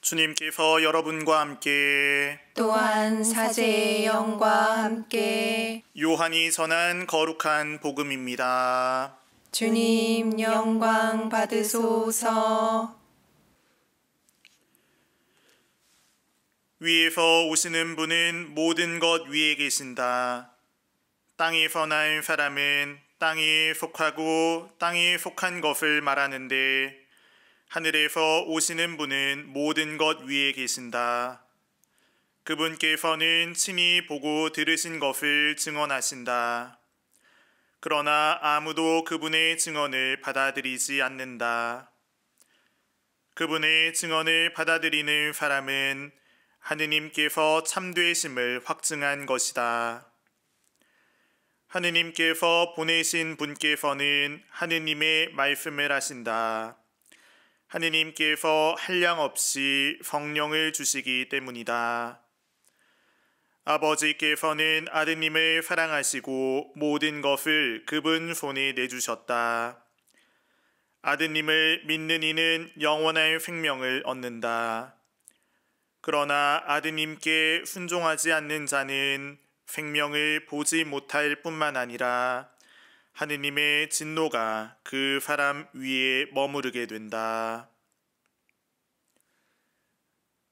주님께서 여러분과 함께 또한 사제의 영과 함께 요한이 전한 거룩한 복음입니다. 주님 영광 받으소서. 위에서 오시는 분은 모든 것 위에 계신다. 땅에서 난 사람은 땅에 속하고 땅에 속한 것을 말하는데 하늘에서 오시는 분은 모든 것 위에 계신다. 그분께서는 친히 보고 들으신 것을 증언하신다. 그러나 아무도 그분의 증언을 받아들이지 않는다. 그분의 증언을 받아들이는 사람은 하느님께서 참되심을 확증한 것이다. 하느님께서 보내신 분께서는 하느님의 말씀을 하신다. 하느님께서 한량없이 성령을 주시기 때문이다. 아버지께서는 아드님을 사랑하시고 모든 것을 그분 손에 내주셨다. 아드님을 믿는 이는 영원한 생명을 얻는다. 그러나 아드님께 순종하지 않는 자는 생명을 보지 못할 뿐만 아니라 하느님의 진노가 그 사람 위에 머무르게 된다.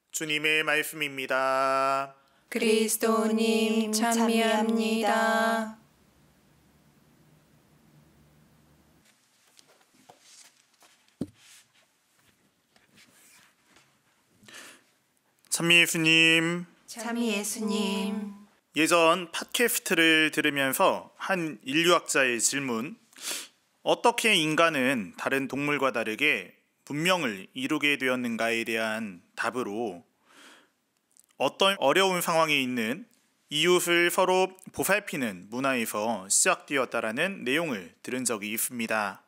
주님의 말씀입니다. 그리스도님 찬미합니다. 찬미 예수님. 찬미 예수님. 예전 팟캐스트를 들으면서 한 인류학자의 질문, 어떻게 인간은 다른 동물과 다르게 문명을 이루게 되었는가에 대한 답으로 어떤 어려운 상황에 있는 이웃을 서로 보살피는 문화에서 시작되었다라는 내용을 들은 적이 있습니다.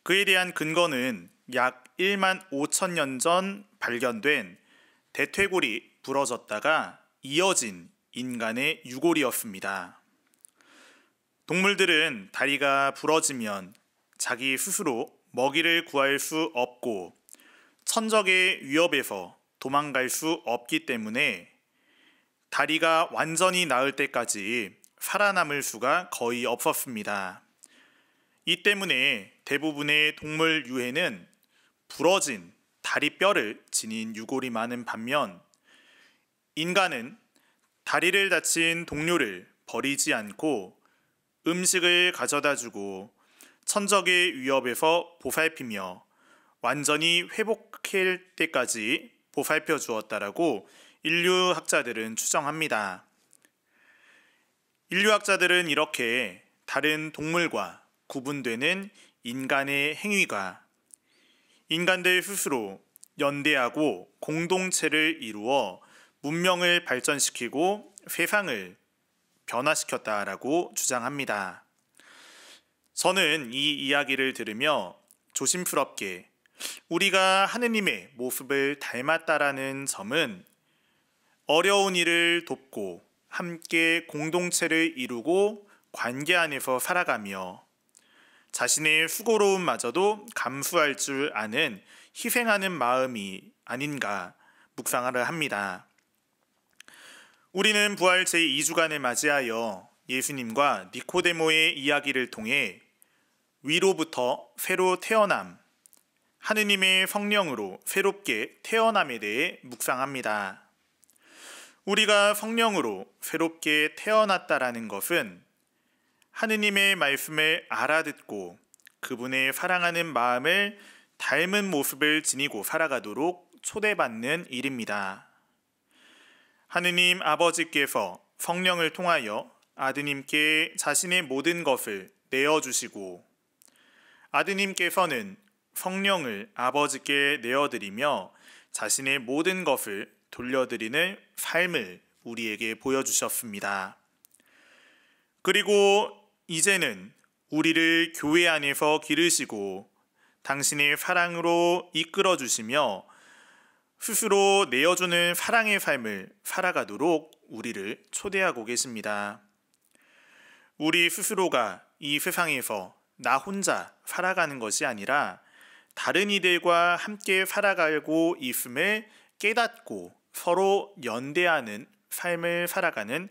그에 대한 근거는 약 1만 5천 년 전 발견된 대퇴골이 부러졌다가 이어진 인간의 유골이었습니다. 동물들은 다리가 부러지면 자기 스스로 먹이를 구할 수 없고 천적의 위협에서 도망갈 수 없기 때문에 다리가 완전히 나을 때까지 살아남을 수가 거의 없었습니다. 이 때문에 대부분의 동물 유해는 부러진 다리뼈를 지닌 유골이 많은 반면 인간은 다리를 다친 동료를 버리지 않고 음식을 가져다주고 천적의 위협에서 보살피며 완전히 회복할 때까지 보살펴 주었다라고 인류학자들은 추정합니다. 인류학자들은 이렇게 다른 동물과 구분되는 인간의 행위가 인간들 스스로 연대하고 공동체를 이루어 문명을 발전시키고 세상을 변화시켰다라고 주장합니다. 저는 이 이야기를 들으며 조심스럽게 우리가 하느님의 모습을 닮았다라는 점은 어려운 일을 돕고 함께 공동체를 이루고 관계 안에서 살아가며 자신의 수고로움마저도 감수할 줄 아는 희생하는 마음이 아닌가 묵상하려 합니다. 우리는 부활 제2주간을 맞이하여 예수님과 니코데모의 이야기를 통해 위로부터 새로 태어남, 하느님의 성령으로 새롭게 태어남에 대해 묵상합니다. 우리가 성령으로 새롭게 태어났다라는 것은 하느님의 말씀을 알아듣고 그분의 사랑하는 마음을 닮은 모습을 지니고 살아가도록 초대받는 일입니다. 하느님 아버지께서 성령을 통하여 아드님께 자신의 모든 것을 내어주시고 아드님께서는 성령을 아버지께 내어드리며 자신의 모든 것을 돌려드리는 삶을 우리에게 보여주셨습니다. 그리고 이제는 우리를 교회 안에서 기르시고 당신의 사랑으로 이끌어주시며 스스로 내어주는 사랑의 삶을 살아가도록 우리를 초대하고 계십니다. 우리 스스로가 이 세상에서 나 혼자 살아가는 것이 아니라 다른 이들과 함께 살아가고 있음을 깨닫고 서로 연대하는 삶을 살아가는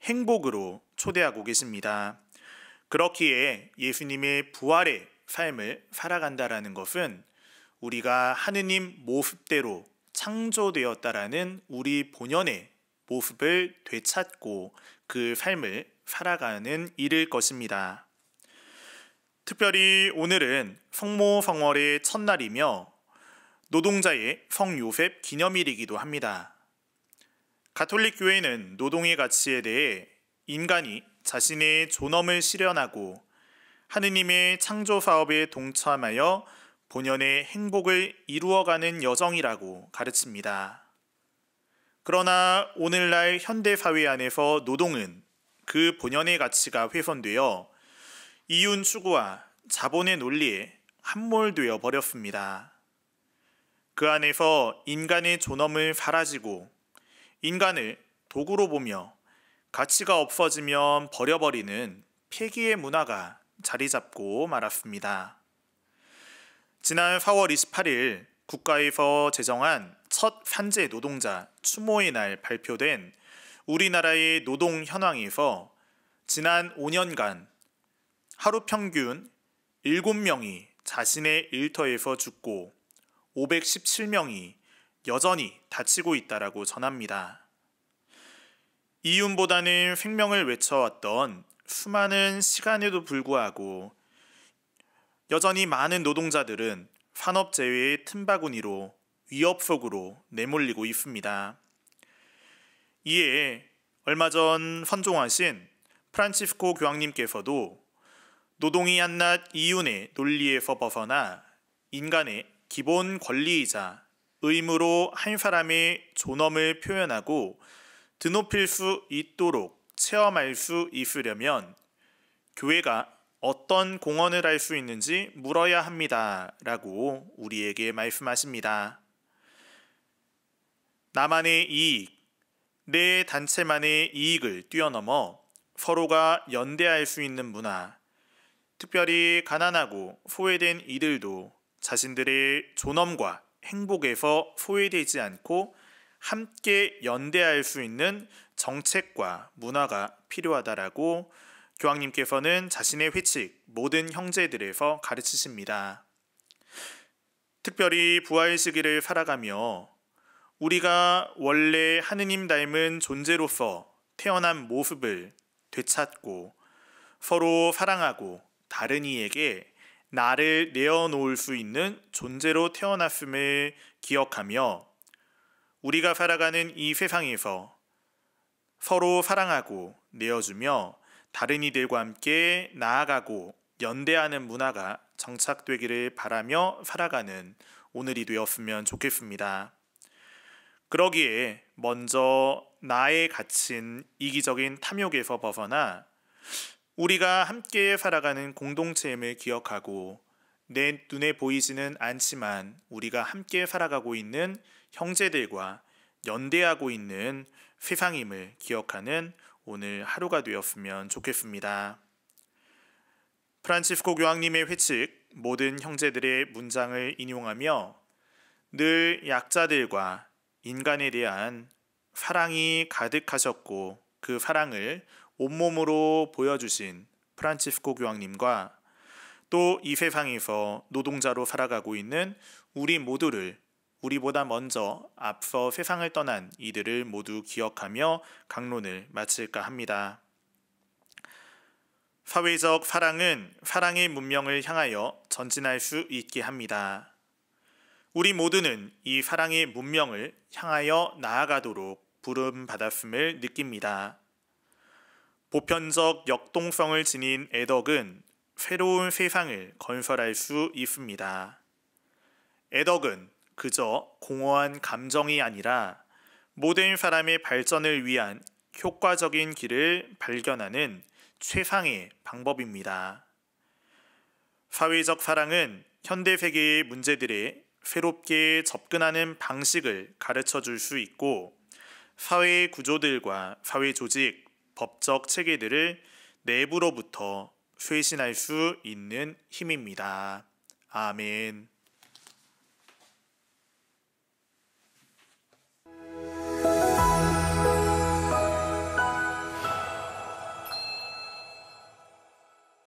행복으로 초대하고 계십니다. 그렇기에 예수님의 부활의 삶을 살아간다라는 것은 우리가 하느님 모습대로 창조되었다라는 우리 본연의 모습을 되찾고 그 삶을 살아가는 일일 것입니다. 특별히 오늘은 성모성월의 첫날이며 노동자의 성요셉 기념일이기도 합니다. 가톨릭 교회는 노동의 가치에 대해 인간이 자신의 존엄을 실현하고 하느님의 창조 사업에 동참하여 본연의 행복을 이루어가는 여정이라고 가르칩니다. 그러나 오늘날 현대사회 안에서 노동은 그 본연의 가치가 훼손되어 이윤 추구와 자본의 논리에 함몰되어 버렸습니다. 그 안에서 인간의 존엄을 사라지고 인간을 도구로 보며 가치가 없어지면 버려버리는 폐기의 문화가 자리 잡고 말았습니다. 지난 4월 28일 국가에서 제정한 첫 산재 노동자 추모의 날 발표된 우리나라의 노동 현황에서 지난 5년간 하루 평균 7명이 자신의 일터에서 죽고 517명이 여전히 다치고 있다라고 전합니다. 이윤보다는 생명을 외쳐왔던 수많은 시간에도 불구하고 여전히 많은 노동자들은 산업재해의 틈바구니로 위협 속으로 내몰리고 있습니다. 이에 얼마 전 선종하신 프란치스코 교황님께서도 노동이 한낱 이윤의 논리에서 벗어나 인간의 기본 권리이자 의무로 한 사람의 존엄을 표현하고 드높일 수 있도록 체험할 수 있으려면 교회가 어떤 공헌을 할 수 있는지 물어야 합니다. 라고 우리에게 말씀하십니다. 나만의 이익, 내 단체만의 이익을 뛰어넘어 서로가 연대할 수 있는 문화, 특별히 가난하고 소외된 이들도 자신들의 존엄과 행복에서 소외되지 않고 함께 연대할 수 있는 정책과 문화가 필요하다라고 교황님께서는 자신의 회칙 모든 형제들에서 가르치십니다. 특별히 부활 시기를 살아가며 우리가 원래 하느님 닮은 존재로서 태어난 모습을 되찾고 서로 사랑하고 다른 이에게 나를 내어놓을 수 있는 존재로 태어났음을 기억하며 우리가 살아가는 이 세상에서 서로 사랑하고 내어주며 다른 이들과 함께 나아가고 연대하는 문화가 정착되기를 바라며 살아가는 오늘이 되었으면 좋겠습니다. 그러기에 먼저 나에 갇힌 이기적인 탐욕에서 벗어나 우리가 함께 살아가는 공동체임을 기억하고 내 눈에 보이지는 않지만 우리가 함께 살아가고 있는 형제들과 연대하고 있는 세상임을 기억하는 오늘 하루가 되었으면 좋겠습니다. 프란치스코 교황님의 회칙 모든 형제들의 문장을 인용하며 늘 약자들과 인간에 대한 사랑이 가득하셨고 그 사랑을 온몸으로 보여주신 프란치스코 교황님과 또 이 세상에서 노동자로 살아가고 있는 우리 모두를 우리보다 먼저 앞서 세상을 떠난 이들을 모두 기억하며 강론을 마칠까 합니다. 사회적 사랑은 사랑의 문명을 향하여 전진할 수 있게 합니다. 우리 모두는 이 사랑의 문명을 향하여 나아가도록 부름받았음을 느낍니다. 보편적 역동성을 지닌 애덕은 새로운 세상을 건설할 수 있습니다. 애덕은 그저 공허한 감정이 아니라 모든 사람의 발전을 위한 효과적인 길을 발견하는 최상의 방법입니다. 사회적 사랑은 현대 세계의 문제들에 새롭게 접근하는 방식을 가르쳐 줄 수 있고 사회 구조들과 사회 조직, 법적 체계들을 내부로부터 쇄신할 수 있는 힘입니다. 아멘.